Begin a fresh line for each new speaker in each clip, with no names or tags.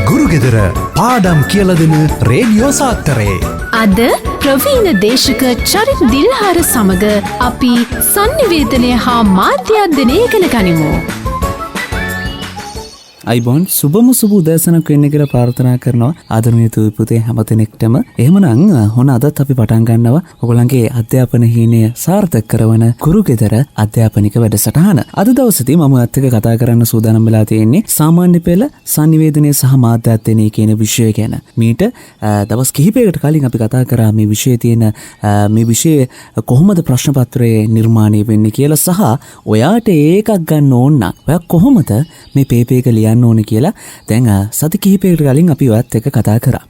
ගුරුගෙදර පාඩම් කියල දෙන රේඩියෝ සාත්තරේ.
අද ප්‍රවීණ දේශක චරිත් දිල්හාර සමඟ අපි සංනිවේදනය හා මාධ්‍යන්දනය ඉගෙන ගනිමු.
අයිබෝන් සුබම සුබ උදෑසනක් වෙන්න කියලා ප්‍රාර්ථනා කරනවා ආදරණීය පුතේ හැමදෙනෙක්ටම. එහෙමනම් හොන අදත් අපි පටන් ගන්නවා ඔයගොල්ලන්ගේ අධ්‍යාපන හීනය සාර්ථක කරන ගුරුගෙදර අධ්‍යාපනික වැඩසටහන. අද දවසේදී මම ඔයත් එක්ක කතා කරන්න සූදානම් වෙලා තියෙන්නේ සාමාන්‍ය පෙළ sannivedanaya සහ මාධ්‍යාධ්‍යයනය කියන විෂය ගැන. මීට දවස් කිහිපයකට කලින් අපි කතා කරා මේ විෂයේ තියෙන මේ විෂය කොහොමද ප්‍රශ්න පත්‍රයේ නිර්මාණය වෙන්නේ කියලා සහ ඔයාට ඒකක් ගන්න ඕන නම් ඔයා කොහොමද මේ පේපර් එක ලියන්නේ ඕනේ කියලා දැන් සති කිහිපයකට කලින් අපි ඔයත් එක්ක කතා කරා.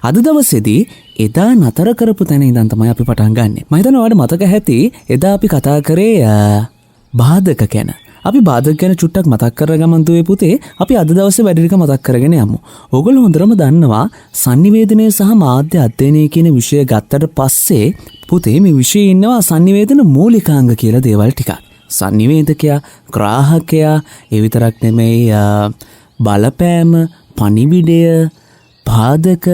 අද දවසේදී එදා නතර කරපු තැන ඉඳන් තමයි අපි පටන් ගන්නෙ. මම හිතනවා ඔයාලට මතක ඇති එදා අපි කතා කරේ බාධක ගැන. අපි බාධක ගැන චුට්ටක් මතක් කරගමන් දුවේ පුතේ. අපි අද දවසේ වැඩ ටික මතක් කරගෙන යමු. ඕගොල්ලෝ හොඳටම දන්නවා sannivedanaya සහ මාධ්‍ය අධ්‍යයනය කියන විෂය ගත්තට පස්සේ පුතේ මේ විෂයේ ඉන්නවා sannivedana මූලිකාංග කියලා දේවල් ටිකක්. sannivedakaya ග්‍රාහකයා ඒ විතරක් නෙමෙයි බලපෑම පණිවිඩය බාධක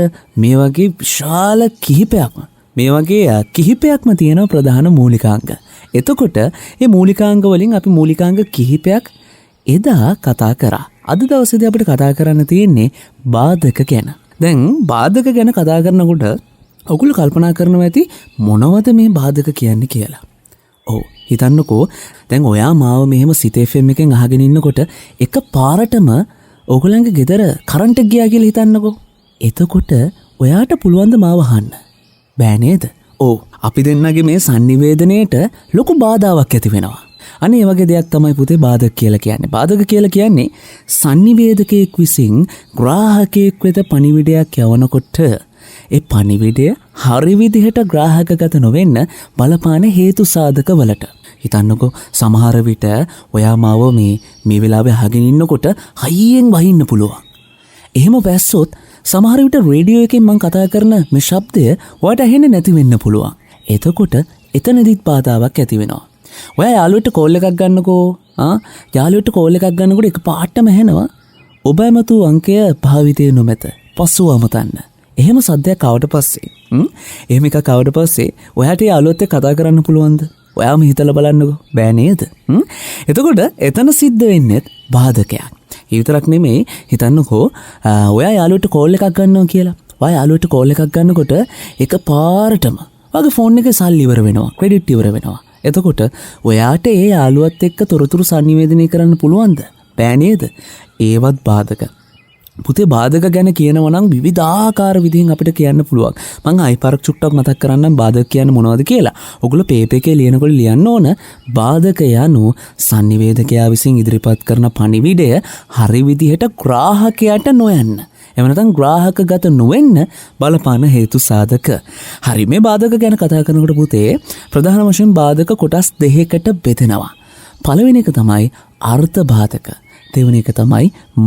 මේ වගේ විශාල කිහිපයක්ම තියෙන ප්‍රධාන මූලිකාංග. එතකොට මේ මූලිකාංග වලින් අපි මූලිකාංග කිහිපයක් එදා කතා කරා. අද දවසේදී අපිට කතා කරන්න තියෙන්නේ බාධක ගැන. දැන් බාධක ගැන කතා කරනකොට ඔයගොල්ලෝ කල්පනා කරනවා ඇති මොනවද මේ බාධක කියන්නේ කියලා. ඔව් හිතන්නකෝ දැන් ඔයා මාව මෙහෙම සිත FM එකෙන් අහගෙන ඉන්නකොට එක පාරටම ඕගොල්ලන්ගේ ගෙදර කරන්ට් එක ගියා කියලා හිතන්නකෝ. එතකොට ඔයාට පුළුවන් ද මාව අහන්න? බෑ නේද? ඔව් අපි දෙන්නගේ මේ sannivedanayට ලොකු බාධාවක් ඇති වෙනවා. අනේ ඒ වගේ දෙයක් තමයි පුතේ බාධක කියලා කියන්නේ. බාධක කියලා කියන්නේ sannivedakයෙක් විසින් ග්‍රාහකයෙක් වෙත පණිවිඩයක් යවනකොට ඒ පණිවිඩය හරි විදිහට ග්‍රාහකගත නොවෙන්න බලපාන හේතු සාධක වලට. හිතන්නකෝ සමහර විට ඔයා මාව මේ වෙලාවේ අහගෙන ඉන්නකොට හයියෙන් වහින්න පුළුවන්. එහෙම වැස්සොත් සමහර විට රේඩියෝ එකෙන් මම කතා කරන මේ ශබ්දය ඔයාට ඇහෙන්නේ නැති වෙන්න පුළුවන්. එතකොට එතනදිත් බාධාවක් ඇති වෙනවා. ඔයා යාළුවෙක්ට කෝල් එකක් ගන්නකෝ. යාළුවෙක්ට කෝල් එකක් ගන්නකොට එක පාටම ඇහෙනවා ඔබ ඇමතු අංකය භාවිතය නොමැත. පස්සුව අමතන්න. එහෙම සද්දයක් ආවට පස්සේ එහෙම එකක් ආවට පස්සේ ඔයාට යාළුවෙක්ට කතා කරන්න පුළුවන්ද? ඔයාම හිතලා බලන්නකෝ. බෑ නේද? එතකොට එතන සිද්ධ වෙන්නේ බාධකයක්. ඒ විතරක් නෙමෙයි හිතන්නකෝ ඔයා යාළුවෙක්ට කෝල් එකක් ගන්නවා කියලා. ඔයා යාළුවෙක්ට කෝල් එකක් ගන්නකොට එක පාරටම ඔයාගේ ෆෝන් එකේ සල්ලි ඉවර වෙනවා. ක්‍රෙඩිට් ඉවර වෙනවා. එතකොට ඔයාට ඒ යාළුවත් එක්ක තොරතුරු sannivedanaya කරන්න පුළුවන්ද? බෑ නේද? ඒවත් බාධක. පුතේ බාධක ගැන කියනවා නම් විවිධාකාර විදිහින් අපිට කියන්න පුළුවන්. මම අයිපාරක් චුට්ටක් මතක් කරන්නම් බාධක කියන්නේ මොනවද කියලා. ඔයගොල්ලෝ පේපර් එකේ ලියනකොට ලියන්න ඕන බාධක යනු sannivedakaya විසින් ඉදිරිපත් කරන පණිවිඩය හරි විදිහට ග්‍රාහකයාට නොයන්න. එහෙම නැත්නම් ග්‍රාහකගත නොවෙන්න බලපාන හේතු සාධක. හරි මේ බාධක ගැන කතා කරනකොට පුතේ ප්‍රධාන වශයෙන් බාධක කොටස් දෙකකට බෙදෙනවා. පළවෙනි එක තමයි අර්ථ බාධක. දෙවෙනි එක තමයි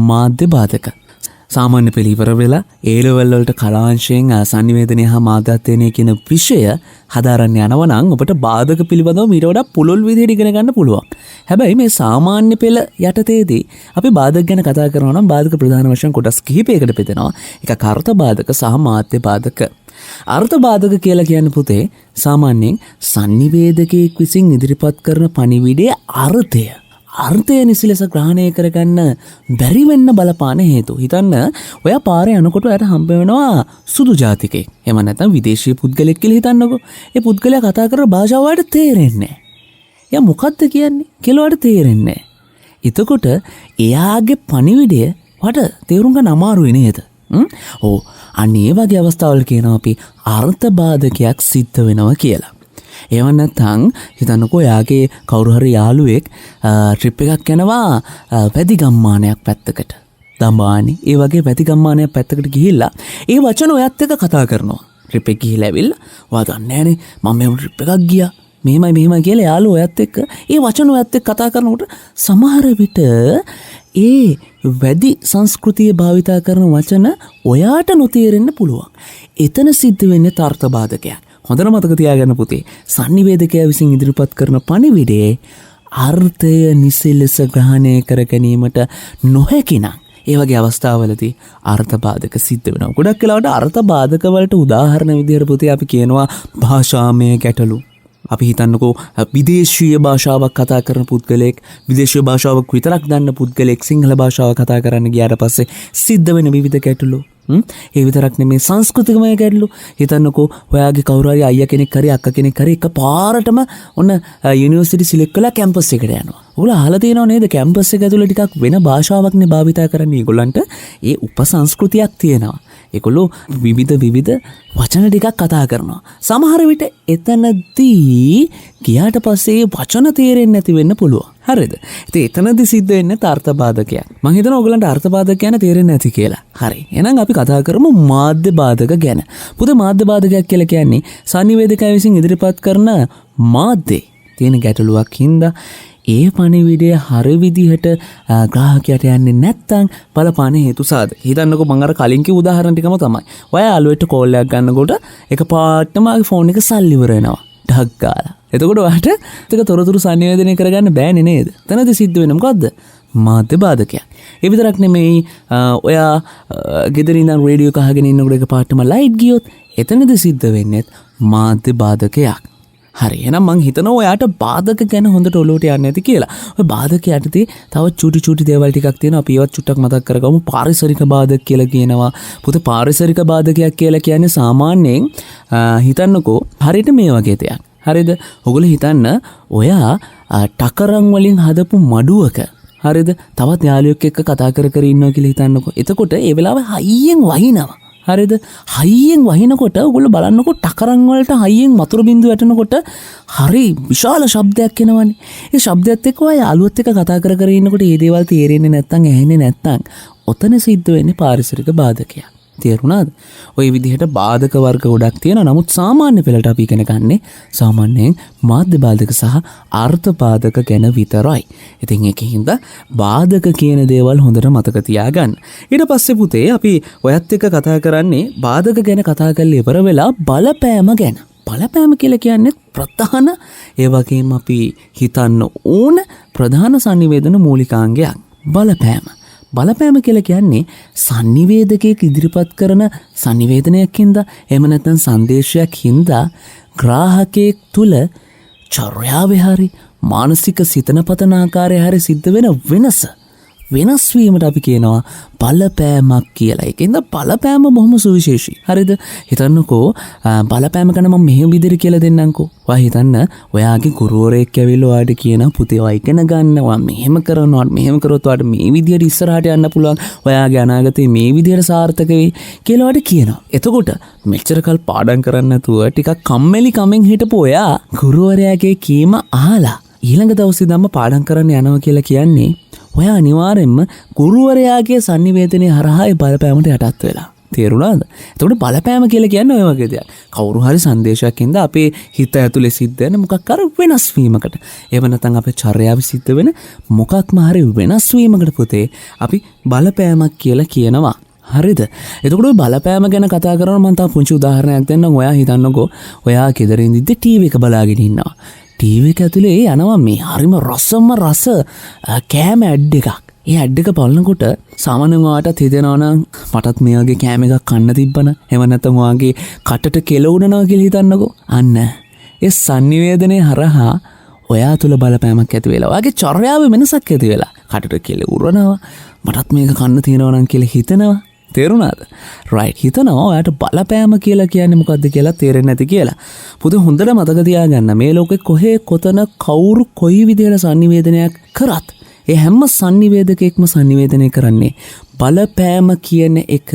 මාධ්‍ය බාධක. සාමාන්‍ය පෙළ ඉවර වෙලා A level වලට කලාංශයෙන් sannivedanaya හා මාධ්‍යාධ්‍යයනය කියන විෂය හදාරන්න යනවා නම් ඔබට බාධක පිළිබඳව මීට වඩා පුළුල් විදිහට ඉගෙන ගන්න පුළුවන්. හැබැයි මේ සාමාන්‍ය පෙළ යටතේදී අපි බාධක ගැන කතා කරනවා නම් බාධක ප්‍රධාන වශයෙන් කොටස් කිහිපයකට බෙදෙනවා. එකක් අර්ථ බාධක සහ මාධ්‍ය බාධක. අර්ථ බාධක කියලා කියන්නේ පුතේ සාමාන්‍යයෙන් sannivedakයෙක් විසින් ඉදිරිපත් කරන පණිවිඩයේ අර්ථය නිසි ලෙස ග්‍රහණය කරගන්න බැරි වෙන්න බලපාන හේතු. හිතන්න ඔයා පාරේ යනකොට ඔයාට හම්බ වෙනවා සුදු ජාතිකයෙක්. එහෙම නැත්නම් විදේශීය පුද්ගලෙක් කියලා හිතන්නකෝ. ඒ පුද්ගලයා කතා කරන භාෂාව ඔයාට තේරෙන්නේ නැහැ. එයා මොකද්ද කියන්නේ කියලා ඔයාට තේරෙන්නේ නැහැ. එතකොට එයාගේ පණිවිඩය ඔයාට තේරුම් ගන්න අමාරුයි නේද? ඔව් අන්න ඒ වගේ අවස්ථාවල කියනවා අපි අර්ථ බාධකයක් සිද්ධ වෙනවා කියලා. එහෙම නැත්නම් හිතන්නකෝ යාගේ කවුරු හරි යාළුවෙක් ට්‍රිප් එකක් යනවා පැදි ගම්මානයක් පැත්තකට. දඹානි ඒ වගේ පැදි ගම්මානයක් පැත්තකට ගිහිල්ලා ඒ වචන ඔයත් එක්ක කතා කරනවා. ට්‍රිප් එක ගිහිල්ලා ඇවිල්ලා ඔයා දන්නේ නැහනේ මම මේ ට්‍රිප් එකක් ගියා. මෙහෙමයි කියලා යාළුවෝ ඔයත් එක්ක ඒ වචන ඔයත් එක්ක කතා කරනකොට සමහර විට ඒ වැඩි සංස්කෘතිය භාවිතා කරන වචන ඔයාට නොතේරෙන්න පුළුවන්. එතන සිද්ධ වෙන්නේ තර්ථ බාධකයක්. හොඳට මතක තියාගන්න පුතේ sannivedakaya විසින් ඉදිරිපත් කරන පණිවිඩයේ අර්ථය නිසි ලෙස ග්‍රහණය කර ගැනීමට නොහැකි නම් ඒ වගේ අවස්ථාවලදී අර්ථබාධක සිද්ධ වෙනවා. ගොඩක් වෙලාවට අර්ථබාධක වලට උදාහරණ විදිහට පුතේ අපි කියනවා භාෂාමය ගැටලු. අපි හිතන්නකෝ විදේශීය භාෂාවක් කතා කරන පුද්ගලයෙක් විදේශීය භාෂාවක් විතරක් දන්න පුද්ගලයෙක් සිංහල භාෂාව කතා කරන්න ගියාට පස්සේ සිද්ධ වෙන විවිධ ගැටලු. ඒ විතරක් නෙමේ සංස්කෘතිකමය ගැටලු. හිතන්නකෝ ඔයාගේ කවුරු හරි අයියා කෙනෙක් හරි අක්කා කෙනෙක් හරි එක පාරටම ඔන්න යුනිවර්සිටි සිලෙක්ට් කරලා කැම්පස් එකට යනවා. ඔයාලා අහලා තියෙනව නේද කැම්පස් එක ඇතුළේ ටිකක් වෙන භාෂාවක්නේ භාවිතා කරන්නේ. ඒගොල්ලන්ට ඒ උපසංස්කෘතියක් තියෙනවා. ඒගොල්ලෝ විවිධ වචන ටිකක් කතා කරනවා. සමහර විට එතනදී ගියාට පස්සේ වචන තේරෙන්නේ නැති වෙන්න පුළුවන්. හරිද? ඉතින් එතනදී සිද්ධ වෙන්නේ අර්ථබාධකයක්. මම හිතනවා ඔයගලන්ට අර්ථබාධක ගැන තේරෙන්නේ නැති කියලා. හරි. එහෙනම් අපි කතා කරමු මාධ්‍ය බාධක ගැන. පුතේ මාධ්‍ය බාධකයක් කියලා කියන්නේ සංනිවේදකයා විසින් ඉදිරිපත් කරන මාධ්‍ය තියෙන ගැටලුවක් හින්දා ඒ පණිවිඩය හරි විදිහට ග්‍රාහකයාට යන්නේ නැත්නම් බලපාන හේතු සාධක. හිතන්නකෝ මම අර කලින් කිව්ව උදාහරණ ටිකම තමයි. ඔයා යාළුවෙක්ට කෝල් එකක් ගන්නකොට එකපාරටම ආගේ ෆෝන් එක සල්ලි ඉවර වෙනවා. ඩක් ගාලා. එතකොට ඔයාට ඒක තොරතුරු සංනිවේදනය කරගන්න බෑනේ නේද? එතනදී සිද්ධ වෙන්නේ මොකද්ද? මාධ්‍ය බාධකයක්. ඒ විතරක් නෙමෙයි ඔයා ගෙදරින් ඉඳන් රේඩියෝ එක අහගෙන ඉන්නකොට එකපාරටම ලයිට් ගියොත් එතනදී සිද්ධ වෙන්නේ මාධ්‍ය බාධකයක්. හරි. එහෙනම් මං හිතනවා ඔයාට බාධක ගැන හොඳට ඔලුවට යන්නේ නැති කියලා. ඔය බාධක යටතේ තව චූටි දේවල් ටිකක් තියෙනවා. අපි ඒවත් චුට්ටක් මතක් කරගමු. පාරිසරික බාධක කියලා කියනවා. පුතේ පාරිසරික බාධකයක් කියලා කියන්නේ සාමාන්‍යයෙන් හිතන්නකෝ හරියට මේ වගේ දෙයක්. හරිද? ඔයගොල්ලෝ හිතන්න ඔයා ටකරන් වලින් හදපු මඩුවක හරිද? තවත් යාළුවෙක් එක්ක කතා කර ඉන්නවා කියලා හිතන්නකෝ. එතකොට ඒ වෙලාවේ හයියෙන් වහිනවා. හරිද? හයියෙන් වහිනකොට ඔයගොල්ලෝ බලන්නකො ටකරන් වලට හයියෙන් වතුර බින්දුව වැටෙනකොට හරි විශාල ශබ්දයක් එනවනේ. ඒ ශබ්දයත් එක්ක ඔය යාළුවත් එක්ක කතා කර ඉන්නකොට මේ දේවල් තේරෙන්නේ නැත්නම් ඇහෙන්නේ නැත්නම් ඔතන සිද්ධ වෙන්නේ පාරිසරික බාධකයක්. තේරුණාද? ওই විදිහට බාධක වර්ග ගොඩක් තියෙනවා. නමුත් සාමාන්‍ය පෙළට අපි ඉගෙන ගන්නේ සාමාන්‍යයෙන් මාධ්‍ය බාධක සහ අර්ථ බාධක ගැන විතරයි. ඉතින් ඒකින්ද බාධක කියන දේවල් හොඳට මතක තියාගන්න. ඊට පස්සේ පුතේ අපි ඔයත් එක්ක කතා කරන්නේ බාධක ගැන කතා කරලා ඉවර වෙලා බලපෑම ගැන. බලපෑම කියලා කියන්නේ ප්‍රධාන ඒ වගේම අපි හිතන්න ඕන ප්‍රධාන සංනිවේදන මූලිකාංගයක්. බලපෑම කියලා කියන්නේ සංනිවේදකයෙක් ඉදිරිපත් කරන සංනිවේදනයක් හින්දා එහෙම නැත්නම් සංදේශයක් හින්දා ග්‍රාහකයෙක් තුල චර්යාවේ හරි මානසික සිතන පතන ආකාරය හරි සිද්ධ වෙන වෙනස් වීමට අපි කියනවා බලපෑමක් කියලා. ඒකෙන්ද බලපෑම බොහොම සුවිශේෂී. හරිද? හිතන්නකෝ බලපෑම ගැන මම මෙහෙම විදිහට කියලා දෙන්නම්කෝ. ඔයා හිතන්න ඔයාගේ ගුරුවරයෙක් ඇවිල්ලා ඔයාට කියන පුතේ ඔයා ඉගෙන ගන්න. ඔයා මෙහෙම කරනවා. මෙහෙම කරොත් ඔයාට මේ විදිහට ඉස්සරහට යන්න පුළුවන්. ඔයාගේ අනාගතේ මේ විදිහට සාර්ථක වෙයි කියලා ඔයාට කියනවා. එතකොට මෙච්චර කල් පාඩම් කරන්න නැතුව ටිකක් කම්මැලි කමෙන් හිටපු ඔයා ගුරුවරයාගේ කීම අහලා ඊළඟ දවසේ ධම්ම පාඩම් කරන්න යනවා කියලා කියන්නේ ඔයා අනිවාර්යෙන්ම ගුරුවරයාගේ සංනිවේදනයේ හරහා ඒ බලපෑමට යටත් වෙලා. තේරුණාද? එතකොට බලපෑම කියලා කියන්නේ ඔය වගේ දෙයක්. කවුරු හරි සංදේශයක් හින්දා අපේ හිත ඇතුලේ සිද්ධ වෙන මොකක් හරි වෙනස් වීමකට. එහෙම නැත්නම් අපේ චර්යාවේ සිද්ධ වෙන මොකක්ම හරි වෙනස් වීමකට පුතේ අපි බලපෑමක් කියලා කියනවා. හරිද? එතකොට ඔය බලපෑම ගැන කතා කරනවා මම තා පුංචි උදාහරණයක් දෙන්නම්. ඔයා හිතන්නකෝ ඔයා ගෙදර ඉඳිද්දි ටීවී එක බලාගෙන ඉන්නවා. ටීවී එක ඇතුලේ යනවා මේ හරිම රස කෑම ඇඩ් එකක්. ඒ ඇඩ් එක බලනකොට සාමාන්‍යයෙන් ඔයාට හිතෙනවා නම් මටත් මේ වගේ කෑම එකක් කන්න තිබ්බන. එහෙම නැත්නම් ඔයාගේ කටට කෙල උනනවා කියලා හිතන්නකෝ. අන්න ඒ සංනිවේදනයේ හරහා ඔයා තුල බලපෑමක් ඇති වෙලා. ඔයාගේ චර්යාවේ වෙනසක් ඇති වෙලා. කටට කෙල උරනවා. මටත් මේක කන්න තියෙනවා නම් කියලා හිතනවා. තේරුණාද? රයිට්. හිතනවා ඔයාට බලපෑම කියලා කියන්නේ මොකද්ද කියලා තේරෙන්නේ නැති කියලා. පුතේ හොඳට මතක තියාගන්න මේ ලෝකේ කොහේ කොතන කවුරු කොයි විදිහට සංනිවේදනයක් කරත් ඒ හැම සංනිවේදකෙක්ම සංනිවේදනය කරන්නේ බලපෑම කියන එක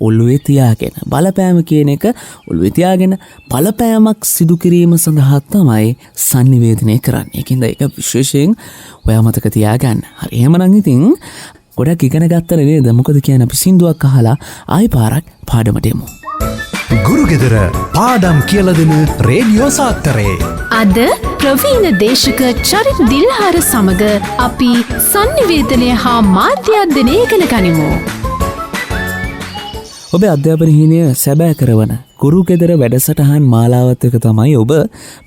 ඔළුවේ තියාගෙන. බලපෑම කියන එක ඔළුවේ තියාගෙන බලපෑමක් සිදු කිරීම සඳහා තමයි සංනිවේදනය කරන්නේ. ඒකින්ද ඒක විශේෂයෙන් ඔයා මතක තියාගන්න. හරි. එහෙමනම් ඉතින් ගොඩක් ඉගෙන ගත්තනේ නේද? මොකද කියන්නේ අපි සින්දුවක් අහලා ආයි පාරක් පාඩමට යමු.
ගුරුගෙදර පාඩම් කියලා දෙන රේඩියෝ සාත්තරේ.
අද ප්‍රවීණ දේශක චරිත් දිල්හාර සමග අපි සංනිවේදනය හා මාධ්‍යාධ්‍යනය ඉගෙන ගනිමු.
ඔබේ අධ්‍යාපන හිමිය සැබෑ කරවන කුරු ගෙදර වැඩසටහන් මාලාවත් එක තමයි ඔබ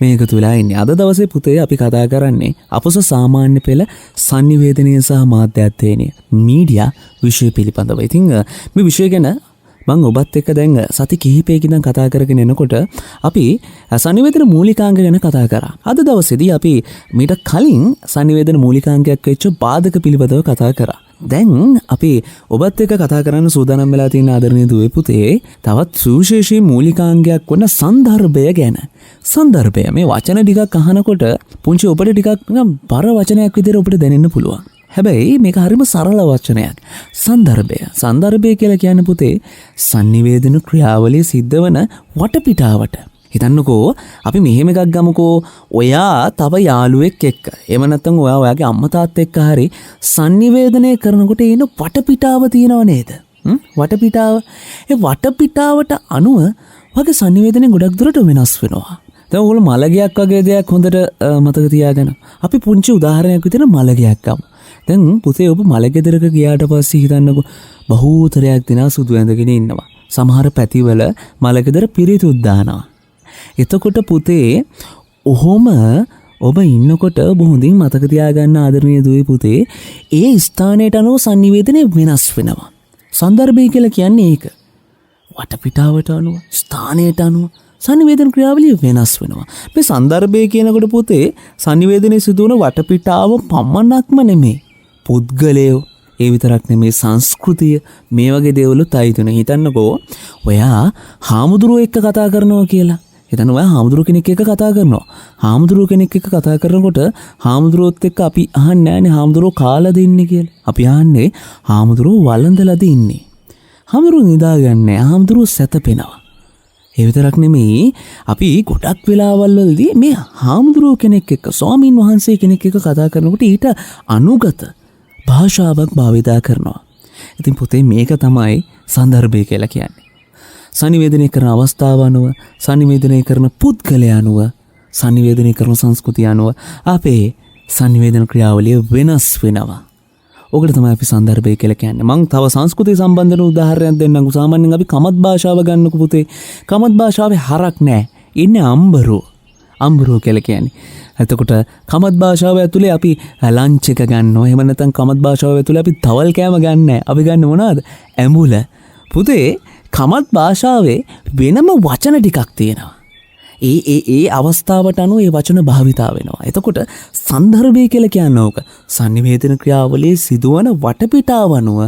මේක තුලා ඉන්නේ. අද දවසේ පුතේ අපි කතා කරන්නේ අපොස සාමාන්‍ය පෙළ sannivedanaya සහ මාධ්‍යාධ්‍යයනය මීඩියා විෂය පිළිබඳව. ඉතින් මේ විෂය ගැන මම ඔබත් එක්ක දැන් සති කිහිපයකින් දැන් කතා කරගෙන එනකොට අපි sannivedana මූලිකාංග ගැන කතා කරා. අද දවසේදී අපි මීට කලින් sannivedana මූලිකාංගයක් වෙච්ච බාධක පිළිබඳව කතා කරා. දැන් අපි ඔබත් එක්ක කතා කරන්න සූදානම් වෙලා තියෙන ආදරණීය දුවේ පුතේ තවත් සුවිශේෂී මූලිකාංගයක් වන සන්දර්භය ගැන. සන්දර්භය මේ වචන ටිකක් අහනකොට පුංචි ඔබට ටිකක් බර වචනයක් විදිහට ඔබට දැනෙන්න පුළුවන්. හැබැයි මේක හරිම සරල වචනයක්. සන්දර්භය. සන්දර්භය කියලා කියන්නේ පුතේ sannivedana ක්‍රියාවලිය සිද්ධ වන වටපිටාවට. හිතන්නකෝ අපි මෙහෙම එකක් ගමුකෝ ඔයා තව යාළුවෙක් එක්ක එහෙම නැත්නම් ඔයා ඔයාගේ අම්මා තාත්තා එක්ක හරි sannivedanaya කරනකොට එන වටපිටාව තියෙනව නේද? වටපිටාව. ඒ වටපිටාවට අනුව වගේ sannivedanaya ගොඩක් දුරට වෙනස් වෙනවා. දැන් ඔයගොල්ලෝ මලගයක් වගේ දෙයක් හොඳට මතක තියාගන්න. අපි පුංචි උදාහරණයක් විදිහට මලගයක් ගමු. දැන් පුතේ ඔබ මලගෙදරක ගියාට පස්සේ හිතන්නකෝ බහූතරයක් දෙනා සුදු ඇඳගෙන ඉන්නවා. සමහර පැතිවල මලගෙදර පිරිතුත් දානවා. එතකොට පුතේ ඔහොම ඔබ ඉන්නකොට ඔබ හොඳින් මතක තියාගන්න ආදරණීය දුවේ පුතේ ඒ ස්ථානයට අනුව sannivedanaya වෙනස් වෙනවා. සන්දර්භය කියලා කියන්නේ ඒක. වටපිටාවට අනුව ස්ථානයට අනුව sannivedana ක්‍රියාවලිය වෙනස් වෙනවා. මේ සන්දර්භය කියනකොට පුතේ sannivedanaya සිදු වන වටපිටාව පමණක්ම නෙමෙයි. පුද්ගලයෝ ඒ විතරක් නෙමෙයි සංස්කෘතිය මේ වගේ දේවලුත් අයිතුන. හිතන්නකෝ ඔයා හාමුදුරුවෝ එක්ක කතා කරනවා කියලා. හිතන්න ඔයා හාමුදුරුවෝ කෙනෙක් එක්ක කතා කරනවා. හාමුදුරුවෝ කෙනෙක් එක්ක කතා කරනකොට හාමුදුරුවොත් එක්ක අපි අහන්නේ නැහැනේ හාමුදුරුවෝ කාලාද ඉන්නේ කියලා. අපි අහන්නේ හාමුදුරුවෝ වළඳලාද ඉන්නේ. හාමුදුරුවෝ නිදාගන්නේ හාමුදුරුවෝ සැතපෙනවා. ඒ විතරක් නෙමෙයි අපි ගොඩක් වෙලාවල් වලදී මේ හාමුදුරුවෝ කෙනෙක් එක්ක ස්වාමින් වහන්සේ කෙනෙක් එක්ක කතා කරනකොට ඊට අනුගත භාෂාවක් භාවිතා කරනවා. ඉතින් පුතේ මේක තමයි සන්දර්භය කියලා කියන්නේ. sannivedanaya කරන අවස්ථාව අනුව, sannivedanaya කරන පුද්ගලයා අනුව, sannivedanaya කරන සංස්කෘතිය අනුව අපේ sannivedana ක්‍රියාවලිය වෙනස් වෙනවා. ඔකට තමයි අපි සන්දර්භය කියලා කියන්නේ. මම තව සංස්කෘතිය සම්බන්ධන උදාහරණයක් දෙන්නම්. සාමාන්‍යයෙන් අපි කමත් භාෂාව ගන්නකො පුතේ. කමත් භාෂාවේ හරක් නැහැ. ඉන්නේ අම්බරෝ. අම්බරෝ කියලා කියන්නේ. එතකොට කමත් භාෂාව ඇතුලේ අපි ලන්ච් එක ගන්නවා. එහෙම නැත්නම් කමත් භාෂාව ඇතුලේ අපි තවල් කෑම ගන්න නැහැ. අපි ගන්න මොනවද? ඇඹුල. පුතේ කමත් භාෂාවේ වෙනම වචන ටිකක් තියෙනවා. ඒ අවස්ථාවට අනුව ඒ වචන භාවිතා වෙනවා. එතකොට සන්දර්භය කියලා කියන්නේ ඕක. sannivedana ක්‍රියාවලියේ සිදුවන වටපිටාව අනුව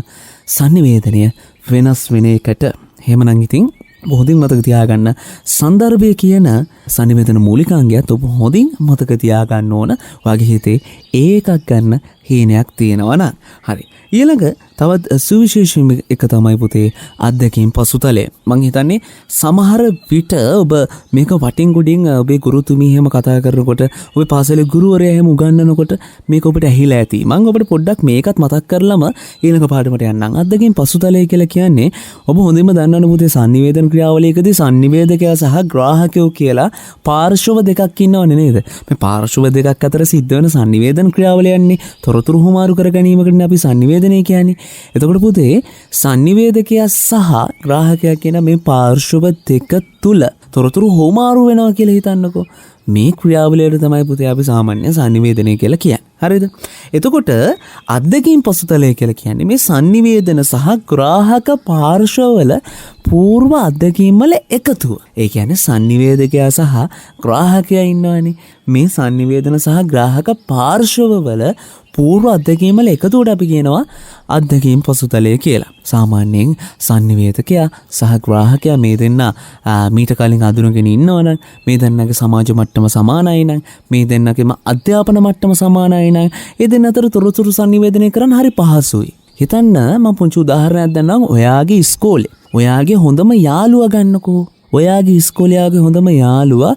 sannivedanaya වෙනස් වෙන එකට. එහෙමනම් ඉතින් හොඳින් මතක තියාගන්න සන්දර්භය කියන sannivedana මූලිකාංගයත් ඔබ හොඳින් මතක තියාගන්න ඕන. වගේ හිතේ ඒකක් ගන්න හේනයක් තියෙනවා නම්. හරි. ඊළඟ තවත් සුවිශේෂී එක තමයි පුතේ අධ්‍යක්ීම් පසුතලය. මං හිතන්නේ සමහර විට ඔබ මේක වටින් ගොඩින් ඔබේ ගුරුතුමී එහෙම කතා කරනකොට ඔබේ පාසලේ ගුරුවරයා එහෙම උගන්වනකොට මේක ඔබට ඇහිලා ඇති. මං ඔබට පොඩ්ඩක් මේකත් මතක් කරලම ඊළඟ පාඩමට යන්නම්. අධ්‍යක්ීම් පසුතලය කියලා කියන්නේ ඔබ හොඳින්ම දන්නවනේ පුතේ sannivedana ක්‍රියාවලියකදී sannivedakaya සහ ග්‍රාහකයෝ කියලා පාර්ශ්ව දෙකක් ඉන්නවනේ නේද? මේ පාර්ශ්ව දෙකක් අතර සිද්ධ වෙන sannivedana ක්‍රියාවලියන්නේ තොරතුරු හුමාරු කර ගැනීමකටනේ අපි sannivedana කියන්නේ. එතකොට පුතේ sannivedakaya සහ ග්‍රාහකයා කියන මේ පාර්ශ්ව දෙක තුල තොරතුරු හොමාරු වෙනවා කියලා හිතන්නකෝ. මේ ක්‍රියාවලියට තමයි පුතේ අපි සාමාන්‍ය sannivedana කියලා කියන්නේ. හරිද? එතකොට අධ්‍යක්ීම් පසුතලය කියලා කියන්නේ මේ sannivedana සහ ග්‍රාහක පාර්ශ්වවල పూర్ව අධ්‍යක්ීම් වල එකතුව. ඒ කියන්නේ sannivedakaya සහ ග්‍රාහකයා ඉන්නවනේ. මේ sannivedana සහ ග්‍රාහක පාර්ශ්වවල పూర్ව අධ්‍යක්ීම් වල එකතුවට අපි කියනවා අධ්‍යක්ීම් පසුතලය කියලා. සාමාන්‍යයෙන් sannivedakaya සහ ග්‍රාහකයා මේ දෙන්න මීට කලින් අඳුනගෙන ඉන්නවනම් මේ දෙන්නගේ සමාජ මට්ටම සමානයි නම් මේ දෙන්නගේම අධ්‍යාපන මට්ටම සමානයි නම් ඒ දෙන්න අතර තොරතුරු sannivedanaya කරන්න හරි පහසුයි. හිතන්න මම පුංචි උදාහරණයක් දෙන්නම්. ඔයාගේ ඉස්කෝලේ ඔයාගේ හොඳම යාළුවා ගන්නකෝ. ඔයාගේ ඉස්කෝලේ හොඳම යාළුවා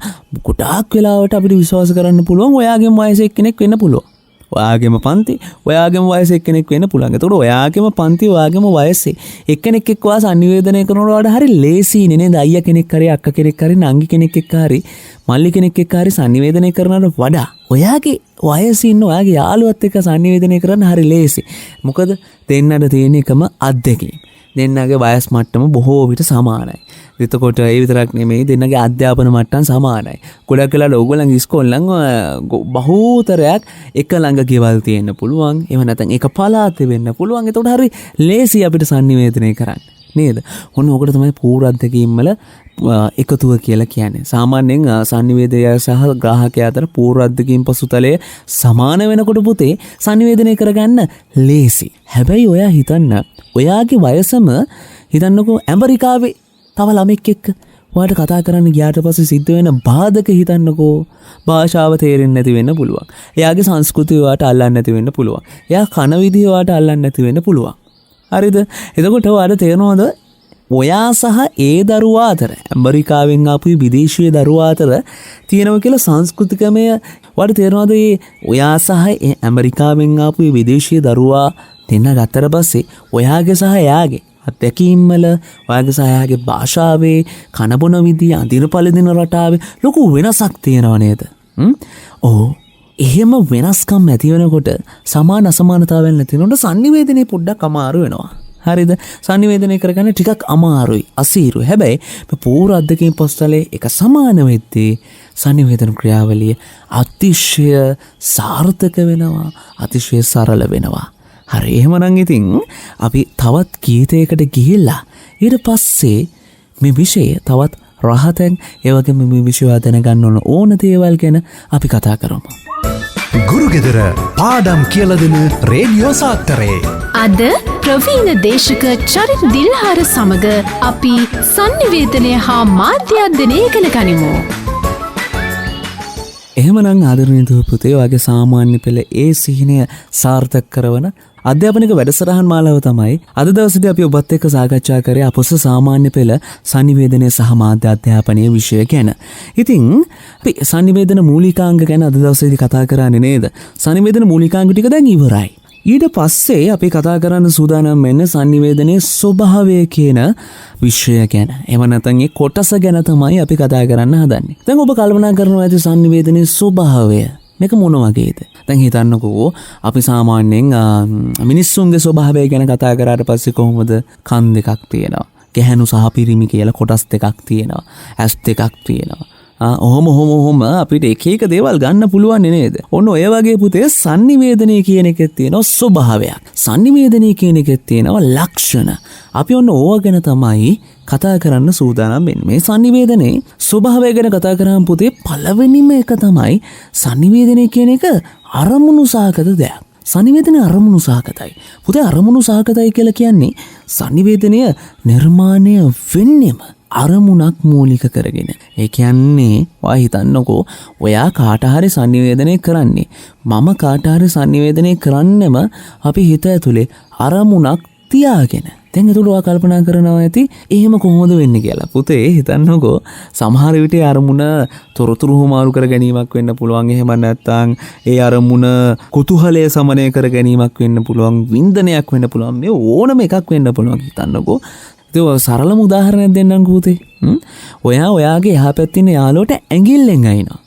ගොඩාක් වෙලාවට අපිට විශ්වාස කරන්න පුළුවන් ඔයාගේම වයසේ කෙනෙක් වෙන්න පුළුවන්. ඔයාගේම පන්ති ඔයාගේම වයසේ කෙනෙක් වෙන්න පුළුවන්. ඒතකොට ඔයාගේම පන්ති ඔයාගේම වයසේ එක්කෙනෙක් එක්ක වා sannivedanaya කරනකොට වඩා හරි ලේසියිනේ නේද? අයියා කෙනෙක් හරි අක්කා කෙනෙක් හරි නංගි කෙනෙක් එක්ක හරි මල්ලි කෙනෙක් එක්ක හරි sannivedanaya කරනවට වඩා ඔයාගේ වයසේ ඉන්න ඔයාගේ යාළුවත් එක්ක sannivedanaya කරන්න හරි ලේසි. මොකද දෙන්නට තියෙන එකම අත්දැකීම්. දෙන්නගේ වයස් මට්ටම බොහෝ විට සමානයි. එතකොට ඒ විතරක් නෙමෙයි දෙන්නගේ අධ්‍යාපන මට්ටම් සමානයි. ගොඩක් වෙලාවට ඕගොල්ලන්ගේ ඉස්කෝලෙන් බහුතරයක් එක ළඟ ගෙවල් තියෙන්න පුළුවන්. එහෙම නැත්නම් එක පළාතේ වෙන්න පුළුවන්. එතකොට හරි ලේසි අපිට sannivedanaya කරන්න. නේද? ඔන්න ඔකට තමයි පූර්ව අත්දැකීම් වල එකතුව කියලා කියන්නේ. සාමාන්‍යයෙන් sannivedanaya සහ ග්‍රාහකයා අතර පූර්ව අත්දැකීම් පසුතලයේ සමාන වෙනකොට පුතේ sannivedanaya කරගන්න ලේසි. හැබැයි ඔයා හිතන්න ඔයාගේ වයසම හිතන්නකෝ ඇමරිකාවේ තව ළමෙක් එක්ක ඔයාට කතා කරන්න ගියාට පස්සේ සිද්ධ වෙන බාධක හිතන්නකෝ. භාෂාව තේරෙන්නේ නැති වෙන්න පුළුවන්. එයාගේ සංස්කෘතිය ඔයාට අල්ලන්නේ නැති වෙන්න පුළුවන්. එයා කන විදිය ඔයාට අල්ලන්නේ නැති වෙන්න පුළුවන්. හරිද? එතකොට ඔයාට තේරෙනවද ඔයා සහ ඒ දරුවා අතර ඇමරිකාවෙන් ආපු විදේශීය දරුවා අතර තියෙනවා කියලා සංස්කෘතිකමය ඔයාට තේරෙනවද ඔයා සහ ඒ ඇමරිකාවෙන් ආපු විදේශීය දරුවා දෙන්න ගත්තට පස්සේ ඔයාගේ සහ එයාගේ අත්දැකීම් වල ඔයාගේ සහ එයාගේ භාෂාවේ කනබොන විදිය අඳින පළඳින රටාවේ ලොකු වෙනසක් තියෙනව නේද? එහෙම වෙනස්කම් ඇති වෙනකොට සමාන අසමානතාවයන් නැති වෙනකොට sannivedanaya පොඩ්ඩක් අමාරු වෙනවා. හරිද? sannivedanaya කරගන්න ටිකක් අමාරුයි, අසීරුයි. හැබැයි මේ පූර්ව අධ්‍යක්ෂින් පොස්තලේ එක සමාන වෙද්දී sannivedana ක්‍රියාවලිය අතිශය සාර්ථක වෙනවා, අතිශය සරල වෙනවා. හරි එහෙමනම් ඉතින් අපි තවත් ගීතයකට ගිහිල්ලා ඊට පස්සේ මේ විෂය තවත් රහතෙන් ඒ වගේම මේ විෂය දැනගන්න ඕන දේවල් ගැන අපි කතා කරමු.
ගුරුගෙදර පාඩම් කියලා දෙන රේඩියෝ සාත්තරේ
අද ප්‍රවීණ දේශක චරිත් දිල්හාර සමග අපි sannivedanaya හා මාධ්‍යාන්දනය ඉගෙන ගනිමු.
එහෙමනම් ආදරණීය දූ පුතේ ඔයාගේ සාමාන්‍ය පෙළ ඒ සිහිනය සාර්ථක කරන අධ්‍යාපනික වැඩසටහන් මාලාව තමයි අද දවසේදී අපි ඔබත් එක්ක සාකච්ඡා කරේ අපොස සාමාන්‍ය පෙළ sannivedanaya සහ මාධ්‍ය අධ්‍යාපනයේ විෂය ගැන. ඉතින් අපි sannivedana මූලිකාංග ගැන අද දවසේදී කතා කරන්නේ නේද? sannivedana මූලිකාංග ටික දැන් ඉවරයි. ඊට පස්සේ අපි කතා කරන්න සූදානම් වෙන්නේ sannivedanaya ස්වභාවය කියන විෂය ගැන. එහෙම නැත්නම් ඒ කොටස ගැන තමයි අපි කතා කරන්න හදන්නේ. දැන් ඔබ කල්පනා කරනවා ඇති sannivedanaya ස්වභාවය මේක මොන වගේද? දැන් හිතන්නකෝ අපි සාමාන්‍යයෙන් මිනිස්සුන්ගේ ස්වභාවය ගැන කතා කරාට පස්සේ කොහොමද කන් දෙකක් තියෙනවා. ගැහැණු සහ පිරිමි කියලා කොටස් දෙකක් තියෙනවා. ඇස් දෙකක් තියෙනවා. ඔහොම අපිට එක එක දේවල් ගන්න පුළුවන් නේද? ඔන්න ඔය වගේ පුතේ sannivedanaya කියන එකේ තියෙනවා ස්වභාවයක්. sannivedanaya කියන එකේ තියෙනවා ලක්ෂණ. අපි ඔන්න ඕවා ගැන තමයි කතා කරන්න සූදානම් වෙන්නේ. මේ sannivedanaya ස්වභාවය ගැන කතා කරාම පුතේ පළවෙනිම එක තමයි sannivedanaya කියන එක අරමුණු සහගත දෙයක්. sannivedanaya අරමුණු සහගතයි. පුතේ අරමුණු සහගතයි කියලා කියන්නේ sannivedanaya නිර්මාණය වෙන්නේම අරමුණක් මූලික කරගෙන. ඒ කියන්නේ ඔයා හිතන්නකෝ ඔයා කාට හරි sannivedanaya කරන්නේ මම කාට හරි sannivedanaya කරන්නෙම අපි හිත ඇතුලේ අරමුණක් තියාගෙන. දැන් ඒකට ඔයා කල්පනා කරනවා ඇති එහෙම කොහොමද වෙන්නේ කියලා. පුතේ හිතන්නකෝ සමහර විට අරමුණ තොරතුරු හුමාරු කර ගැනීමක් වෙන්න පුළුවන්. එහෙම නැත්නම් ඒ අරමුණ කුතුහලය සමනය කර ගැනීමක් වෙන්න පුළුවන්. වින්දනයක් වෙන්න පුළුවන්. මේ ඕනම එකක් වෙන්න පුළුවන්. හිතන්නකෝ සරලම උදාහරණයක් දෙන්නම්කෝ පුතේ. ඔයා ඔයාගේ එහා පැත්තේ ඉන්න යාළුවට ඇඟිල්ලෙන් අයිනවා.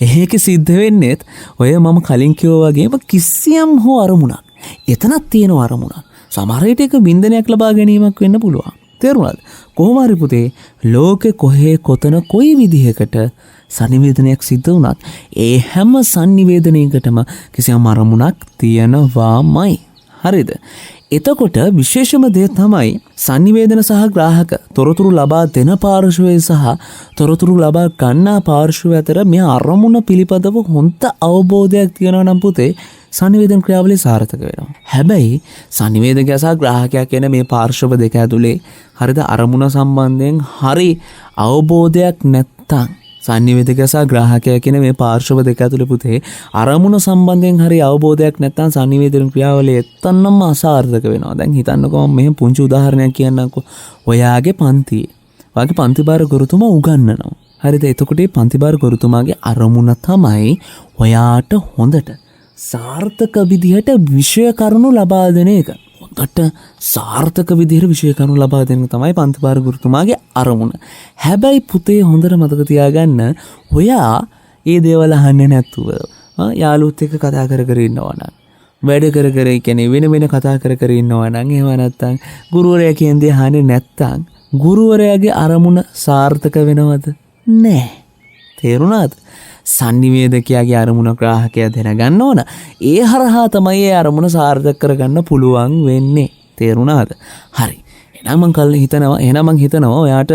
ඒක සිද්ධ වෙන්නේත් ඔය මම කලින් කිව්වා වගේම කිසියම් හෝ අරමුණක්. එතනක් තියෙන අරමුණක්. සමහර විට ඒක බින්දනයක් ලබා ගැනීමක් වෙන්න පුළුවන්. තේරුණාද? කොහොම හරි පුතේ ලෝකේ කොහේ කොතන කොයි විදිහකට sannivedanayak සිද්ධ වුණත් ඒ හැම sannivedanayකටම කිසියම් අරමුණක් තියෙනවාමයි. හරිද? එතකොට විශේෂම දේ තමයි sannivedana සහ ග්‍රාහක තොරතුරු ලබා දෙන පාර්ශවය සහ තොරතුරු ලබා ගන්නා පාර්ශවය අතර මේ අරමුණ පිළිපදව හොඳ අවබෝධයක් තියෙනවා නම් පුතේ sannivedana ක්‍රියාවලිය සාර්ථක වෙනවා. හැබැයි sannivedana සහ ග්‍රාහකයා කියන මේ පාර්ශව දෙක ඇතුලේ හරිද අරමුණ සම්බන්ධයෙන් හරි අවබෝධයක් නැත්තම් sannivedana සහ ග්‍රාහකයා කියන මේ පාර්ශව දෙක ඇතුලේ පුතේ අරමුණ සම්බන්ධයෙන් හරි අවබෝධයක් නැත්තම් sannivedana ක්‍රියාවලිය එතනම අසාර්ථක වෙනවා. දැන් හිතන්නකෝ මම මෙහෙම පුංචි උදාහරණයක් කියන්නම්කෝ. ඔයාගේ පන්තියේ වාගේ පන්තිබාර ගුරුතුමා උගන්වනවා. හරිද? එතකොට මේ පන්තිබාර ගුරුතුමාගේ අරමුණ තමයි ඔයාට හොඳට සාර්ථක විදිහට විෂය කරුණු ලබා දෙන එක. හොඳට සාර්ථක විදිහට විෂය කරුණු ලබා දෙන තමයි පන්තිබාර ගුරුතුමාගේ අරමුණ. හැබැයි පුතේ හොඳට මතක තියාගන්න ඔයා මේ දේවල් අහන්නේ නැතුව යාළුවොත් එක්ක කතා කර කර ඉන්නවා නම් වැඩ කර කර කියන්නේ වෙන වෙන කතා කර කර ඉන්නවා නම් එහෙම නැත්නම් ගුරුවරයා කියන දේ අහන්නේ නැත්නම් ගුරුවරයාගේ අරමුණ සාර්ථක වෙනවද? නැහැ. තේරුණාද? සංනිවේදකයාගේ අරමුණ ග්‍රාහකයා දැනගන්න ඕන. ඒ හරහා තමයි ඒ අරමුණ සාර්ථක කරගන්න පුළුවන් වෙන්නේ. තේරුණාද? හරි. එහෙනම් මං හිතනවා ඔයාට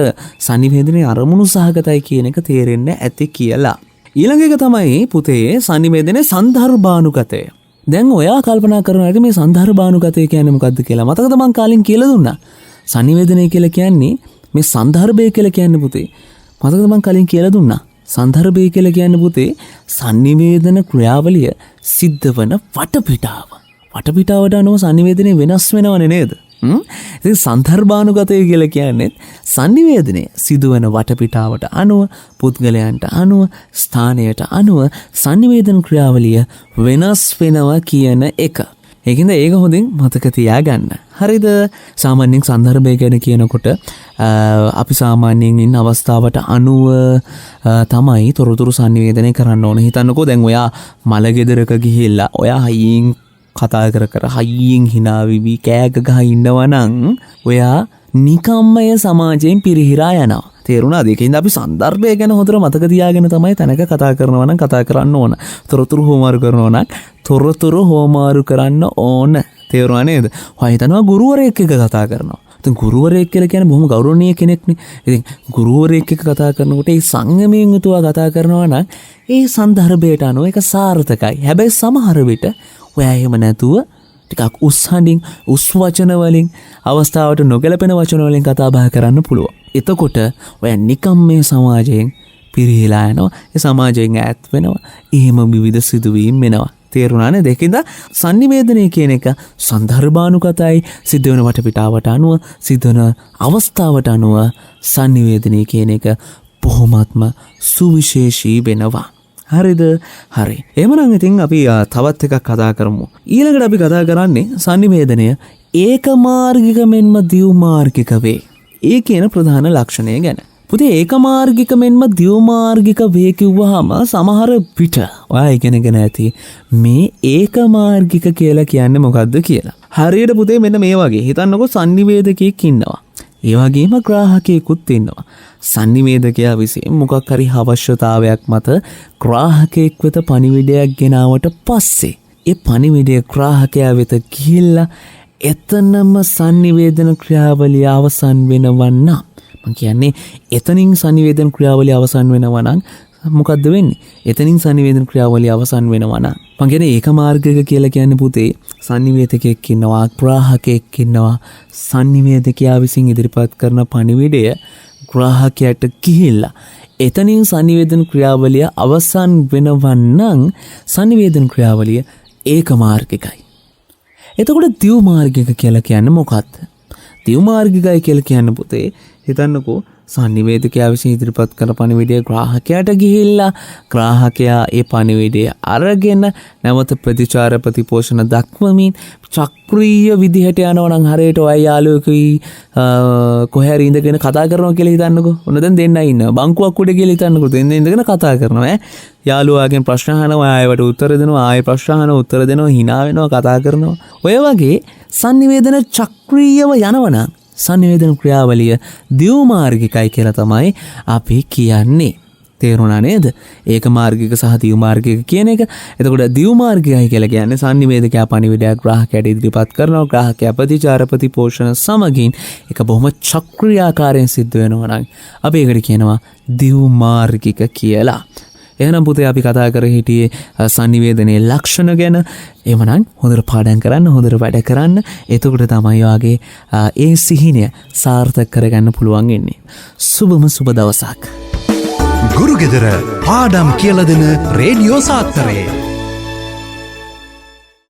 සංනිවේදනයේ අරමුණු සහගතයි කියන එක තේරෙන්න ඇති කියලා. ඊළඟ එක තමයි පුතේ සංනිවේදනයේ සන්දර්භානුගතය. දැන් ඔයා කල්පනා කරනවා මේ සන්දර්භානුගතය කියන්නේ මොකද්ද කියලා. මතකද මං කාලින් කියලා දුන්නා. සංනිවේදනය කියලා කියන්නේ මේ සන්දර්භය කියලා කියන්නේ පුතේ. මතකද මං කලින් කියලා දුන්නා. සන්දර්භය කියලා කියන්නේ පුතේ සංනිවේදන ක්‍රියාවලිය සිද්ධ වන වටපිටාව. වටපිටාවට අනුව සංනිවේදනය වෙනස් වෙනවනේ නේද? ඉතින් සන්දර්භානුගතය කියලා කියන්නේ සංනිවේදනය සිදුවන වටපිටාවට අනුව පුද්ගලයන්ට අනුව ස්ථානයට අනුව සංනිවේදන ක්‍රියාවලිය වෙනස් වෙනවා කියන එක. ඒකින්ද ඒක හොඳින් මතක තියාගන්න. හරිද? සාමාන්‍යයෙන් සන්දර්භය ගැන කියනකොට අපි සාමාන්‍යයෙන් ඉන්න අවස්ථාවට අනුව තමයි තොරතුරු සංනිවේදනය කරන්න ඕන. හිතන්නකෝ දැන් ඔයා මලගෙදරක ගිහිල්ලා ඔයා හයියෙන් කතා කර හයියෙන් hina විවි කෑග ගහ ඉන්නවා නම් ඔයා නිකම්මය සමාජයෙන් පිරිහිරා යනවා. තේරුණාද? ඒකින්ද අපි සන්දර්භය ගැන හොඳට මතක තියාගෙන තමයි තැනක කතා කරනවා නම් කතා කරන්න ඕන. තොරතුරු හොමාරු කරනවා නම් තොරතුරු හොමාරු කරන්න ඕන. තේරුණා නේද? ඔයා හිතනවා ගුරුවරයෙක් එක්ක කතා කරනවා. ඉතින් ගුරුවරයෙක් කියලා කියන්නේ බොහොම ගෞරවනීය කෙනෙක්නේ. ඉතින් ගුරුවරයෙක් එක්ක කතා කරනකොට ඒ සංයමයෙන් යුතුව කතා කරනවා නම් ඒ සන්දර්භයට අනුව ඒක සාර්ථකයි. හැබැයි සමහර විට ඔයා එහෙම නැතුව ටිකක් උස් හඬින් උස් වචන වලින් අවස්ථාවට නොගැලපෙන වචන වලින් කතා බහ කරන්න පුළුවන්. එතකොට ඔයා නිකම් මේ සමාජයෙන් පිරිහිලා යනවා. ඒ සමාජයෙන් ඈත් වෙනවා. එහෙම විවිධ සිදුවීම් වෙනවා. තේරුණා නේද? ඒකින්ද සංනිවේදනය කියන එක සන්දර්භානුගතයි. සිද්ධ වෙන වටපිටාවට අනුව සිද්ධ වෙන අවස්ථාවට අනුව සංනිවේදනය කියන එක බොහොමත්ම සුවිශේෂී වෙනවා. හරිද? හරි. එහෙමනම් ඉතින් අපි තවත් එකක් කතා කරමු. ඊළඟට අපි කතා කරන්නේ සංනිවේදනය ඒකමාර්ගික මෙන්ම ද්විමාර්ගික වේ. ඒ කියන ප්‍රධාන ලක්ෂණය ගැන. පුතේ ඒකමාර්ගික මෙන්ම ද්විමාර්ගික වේ කිව්වහම සමහර පිට ඔයා ඉගෙනගෙන ඇති මේ ඒකමාර්ගික කියලා කියන්නේ මොකද්ද කියලා. හරියට පුතේ මෙන්න මේ වගේ හිතන්නකෝ සංනිවේදකයෙක් ඉන්නවා. ඒ වගේම ග්‍රාහකයෙකුත් ඉන්නවා. සංනිවේදකයා විසින් මොකක් හරි අවශ්‍යතාවයක් මත ග්‍රාහකයෙක් වෙත පණිවිඩයක් ගෙනාවට පස්සේ ඒ පණිවිඩය ග්‍රාහකයා වෙත ගිහිල්ලා එතනම සංනිවේදන ක්‍රියාවලිය අවසන් වෙනවා නම් මම කියන්නේ එතනින් සංනිවේදන ක්‍රියාවලිය අවසන් වෙනවා නම් මොකද්ද වෙන්නේ? එතනින් සංනිවේදන ක්‍රියාවලිය අවසන් වෙනවා නම් මම කියන්නේ ඒකමාර්ගික කියලා කියන්නේ පුතේ සංනිවේදකයෙක් ඉන්නවා, ග්‍රාහකයෙක් ඉන්නවා. සංනිවේදකයා විසින් ඉදිරිපත් කරන පණිවිඩය ග්‍රාහකයාට ගිහිල්ලා එතනින් සංනිවේදන ක්‍රියාවලිය අවසන් වෙනවා නම් සංනිවේදන ක්‍රියාවලිය ඒකමාර්ගිකයි. එතකොට ද්විමාර්ගික කියලා කියන්නේ මොකක්ද? ද්විමාර්ගිකයි කියලා කියන්නේ පුතේ හිතන්නකෝ සංනිවේදකයා විසින් ඉදිරිපත් කරන පණිවිඩය ග්‍රාහකයාට ගිහිල්ලා ග්‍රාහකයා ඒ පණිවිඩය අරගෙන නැවත ප්‍රතිචාර ප්‍රතිපෝෂණ දක්වමින් චක්‍රීය විදිහට යනවා නම් හරියට ඔය යාළුවෙකුයි කොහේ හරි ඉඳගෙන කතා කරනවා කියලා හිතන්නකෝ. ඔන්න දැන් දෙන්නයි ඉන්නවා. බංකුවක් උඩ කියලා හිතන්නකෝ. දෙන්න ඉඳගෙන කතා කරනවා ඈ. යාළුවාගෙන් ප්‍රශ්න අහනවා, ආයෙවට උත්තර දෙනවා, ආයෙ ප්‍රශ්න අහනවා, උත්තර දෙනවා, hina වෙනවා, කතා කරනවා. ඔය වගේ සංනිවේදන චක්‍රීයව යනවනම් සංනිවේදන ක්‍රියාවලිය ද්විමාර්ගිකයි කියලා තමයි අපි කියන්නේ. තේරුණා නේද? ඒකමාර්ගික සහ ද්විමාර්ගික කියන එක. එතකොට ද්විමාර්ගිකයි කියලා කියන්නේ සංනිවේදකයා පණිවිඩයක් ග්‍රාහකයාට ඉදිරිපත් කරනවා. ග්‍රාහකයා ප්‍රතිචාර ප්‍රතිපෝෂණ සමගින් ඒක බොහොම චක්‍රීයාකාරයෙන් සිද්ධ වෙනවා නම් අපි ඒකට කියනවා ද්විමාර්ගික කියලා. එහෙනම් පුතේ අපි කතා කර හිටියේ සංනිවේදනයේ ලක්ෂණ ගැන. එහෙමනම් හොඳට පාඩම් කරන්න, හොඳට වැඩ කරන්න. එතකොට තමයි වාගේ ඒ සිහිනය සාර්ථක කරගන්න පුළුවන් වෙන්නේ. සුබම සුබ දවසක්.
ගුරුගෙදර පාඩම් කියලා දෙන රේඩියෝ සාත්තරේ